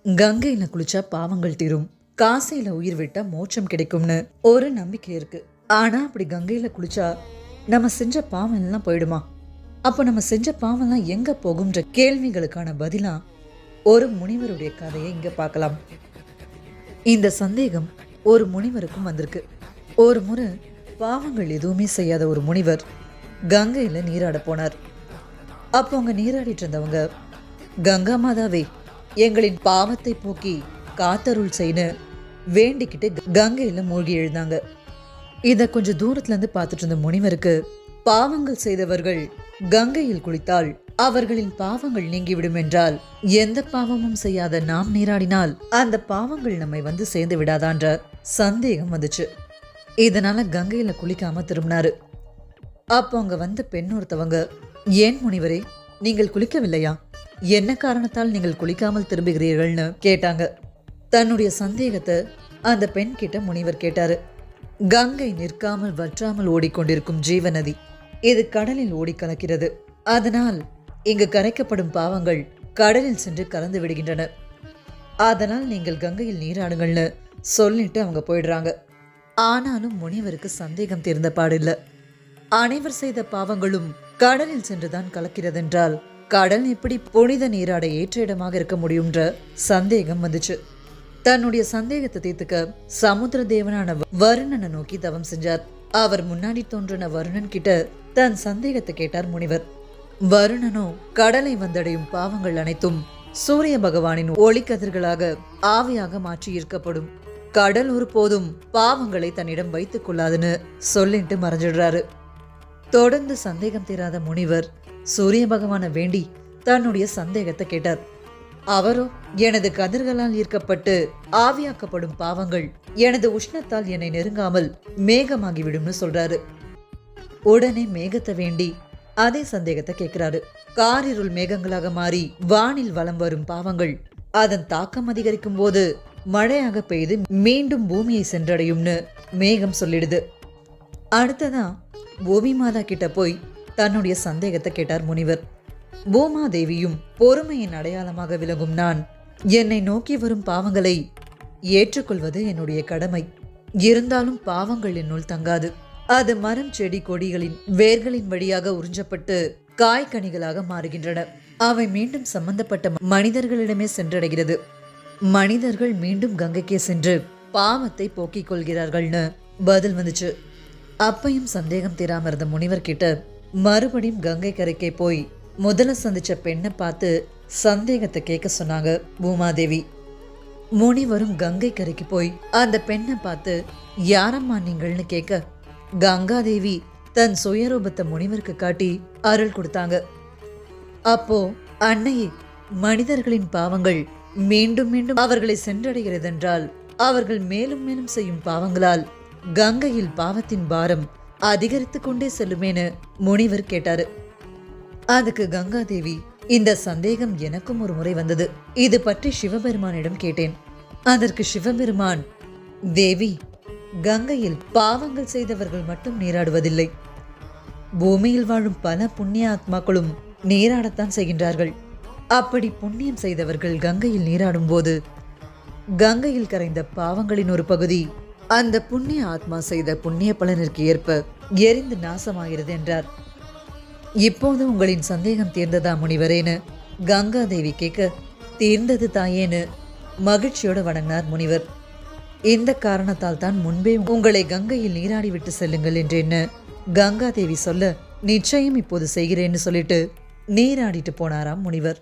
கங்கையில குளிச்சா பாவங்கள் தீரும், காசியில உயிர் விட்டா மோட்சம் கிடைக்கும்னு ஒரு நம்பிக்கை இருக்கு. ஆனா அப்படி கங்கையில குளிச்சா நம்ம செஞ்ச பாவம் எல்லாம் போயிடுமா? அப்போ நம்ம செஞ்ச பாவம் எல்லாம் எங்க போகும்ன்ற கேள்விகளுக்கான பதிலா ஒரு முனிவருடைய கதையை இங்க பார்க்கலாம். இந்த சந்தேகம் ஒரு முனிவருக்கும் வந்திருக்கு. ஒரு முறை பாவங்கள் எதுவுமே செய்யாத ஒரு முனிவர் கங்கையில நீராட போனார். அப்போ அங்க நீராடிட்டு இருந்தவங்க, கங்கா மாதாவே, எங்களின் பாவத்தை போக்கி காத்தருள் செய்யு வேண்டிக்கிட்டு கங்கையில மூழ்கி எழுந்தாங்க. இத கொஞ்சம் தூரத்துல இருந்து பார்த்துட்டு இருந்த முனிவருக்கு, பாவங்கள் செய்தவர்கள் கங்கையில் குளித்தால் அவர்களின் பாவங்கள் நீங்கிவிடும் என்றால், எந்த பாவமும் செய்யாத நாம் நீராடினால் அந்த பாவங்கள் நம்மை வந்து சேர்ந்து விடாதான்ற சந்தேகம் வந்துச்சு. இதனால கங்கையில குளிக்காம திரும்பினாரு. அப்போ அங்க வந்த பெண் ஒருத்தவங்க, ஏன் முனிவரே, நீங்கள் குளிக்கவில்லையா? என்ன காரணத்தால் நீங்கள் குளிக்காமல் திரும்புகிறீர்கள்னு கேட்டாங்க. தன்னுடைய சந்தேகத்தை அந்த பெண் கிட்ட முனிவர் கேட்டாரு. கங்கை நிற்காமல் வற்றாமல் ஓடிக்கொண்டிருக்கும் ஜீவநதி. இது கடலில் ஓடி கலக்கிறது. அதனால் இங்கு கரைக்கப்படும் பாவங்கள் கடலில் சென்று கலந்து விடுகின்றன. அதனால் நீங்கள் கங்கையில் நீராடுங்கள்னு சொல்லிட்டு அவங்க போயிடுறாங்க. ஆனாலும் முனிவருக்கு சந்தேகம் தீர்ந்த பாடில்லை. அனைவர் செய்த பாவங்களும் கடலில் சென்றுதான் கலக்கிறதென்றால் கடல் எப்படி புனித நீராட ஏற்ற இடமாக இருக்க முடியும்ன்ற சந்தேகம் வந்துச்சு. தன்னுடைய சந்தேகத்தை தீர்த்துக்க சமுத்திர தேவனான வருணனை நோக்கி தவம் செஞ்சார். அவர் முன்னாடி தோன்றின வருணன் கிட்ட தன் சந்தேகத்தை கேட்டார் முனிவர். வருணனோ, கடலை வந்தடையும் பாவங்கள் அனைத்தும் சூரிய பகவானின் ஒளிக்கதிர்களாக ஆவியாக மாற்றி ஈர்க்கப்படும். கடல் ஒரு போதும் பாவங்களை தன்னிடம் வைத்துக் கொள்ளாதுன்னு சொல்லிட்டு மறைஞ்சிடுறாரு. தொடர்ந்து சந்தேகம் தீராத முனிவர் சூரிய பகவானை வேண்டி தன்னுடைய சந்தேகத்தை கேட்டார். அவரோ, எனது கதிர்களால் ஈர்க்கப்பட்டு ஆவியாக்கப்படும் பாவங்கள் எனது உஷ்ணத்தால் என்னை நெருங்காமல் மேகமாகிவிடும்னு சொல்றாரு. உடனே மேகத்தை வேண்டி அதே சந்தேகத்தை கேட்கிறாரு. காரிருள் மேகங்களாக மாறி வானில் வலம் வரும் பாவங்கள் அதன் தாக்கம் அதிகரிக்கும் போது மழையாக பெய்து மீண்டும் பூமியை சென்றடையும்னு மேகம் சொல்லிடுது. அடுத்ததா பூமி மாதா கிட்ட போய் தன்னுடைய சந்தேகத்தை கேட்டார் முனிவர். பூமாதேவியும் பொறுமையின் அடையாளமாக விளங்கும் நான் என்னை நோக்கி வரும் பாவங்களை ஏற்றுக்கொள்வது என்னுடைய கடமை. இருந்தாலும் பாவங்கள் என்னுள் தங்காது. அது மரம் செடி கொடிகளின் வேர்களின் வழியாக உறிஞ்சப்பட்டு காய்கனிகளாக மாறுகின்றன. அவை மீண்டும் சம்பந்தப்பட்ட மனிதர்களிடமே சென்றடைகிறது. மனிதர்கள் மீண்டும் கங்கைக்கே சென்று பாவத்தை போக்கிக் கொள்கிறார்கள்னு பதில் வந்துச்சு. அப்பையும் சந்தேகம் தீராம இருந்த முனிவர் கிட்ட மறுபடியும் கங்கை கரைக்கே போய் முதல்ல சந்திச்ச பெண்ணை பார்த்து சந்தேகத்தை கேட்க சொன்னாங்க பூமாதேவி. முனிவரும் கங்கை கரைக்கு போய் அந்த பெண்ணை பார்த்து, யாரம்மா நீங்கள்னு கேட்க, கங்காதேவி தன் சுயரூபத்தை முனிவருக்கு காட்டி அருள் கொடுத்தாங்க. அப்போ, அன்னையே, மனிதர்களின் பாவங்கள் மீண்டும் மீண்டும் அவர்களை சென்றடைகிறதென்றால் அவர்கள் மேலும் மேலும் செய்யும் பாவங்களால் கங்கையில் பாவத்தின் பாரம் அதிகரித்து கொண்டே செல்லுமேனு முனிவர் கேட்டாரு. அதுக்கு கங்காதேவி, இந்த சந்தேகம் எனக்கும் ஒரு முறை வந்தது. இது பற்றி சிவபெருமானிடம் கேட்டேன். அதற்கு சிவபெருமான், தேவி, கங்கையில் பாவங்கள் செய்தவர்கள் மட்டும் நீராடுவதில்லை. பூமியில் வாழும் பல புண்ணிய ஆத்மாக்களும் நீராடத்தான் செய்கின்றார்கள். அப்படி புண்ணியம் செய்தவர்கள் கங்கையில் நீராடும் போது கங்கையில் கரைந்த பாவங்களின் ஒரு பகுதி அந்த புண்ணிய ஆத்மா செய்த புண்ணிய பலனிற்கு ஏற்ப எரிந்து நாசமாகிறது என்றார். இப்போது உங்களின் சந்தேகம் தீர்ந்ததா முனிவரேன்னு கங்காதேவி கேட்க, தீர்ந்தது தாயேன்னு மகிழ்ச்சியோட வணங்கினார் முனிவர். இந்த காரணத்தால் தான் முன்பே உங்களை கங்கையில் நீராடி விட்டு செல்லுங்கள் என்றேன்னு கங்காதேவி சொல்ல, நிச்சயம் இப்போது செய்கிறேன்னு சொல்லிட்டு நீராடிட்டு போனாராம் முனிவர்.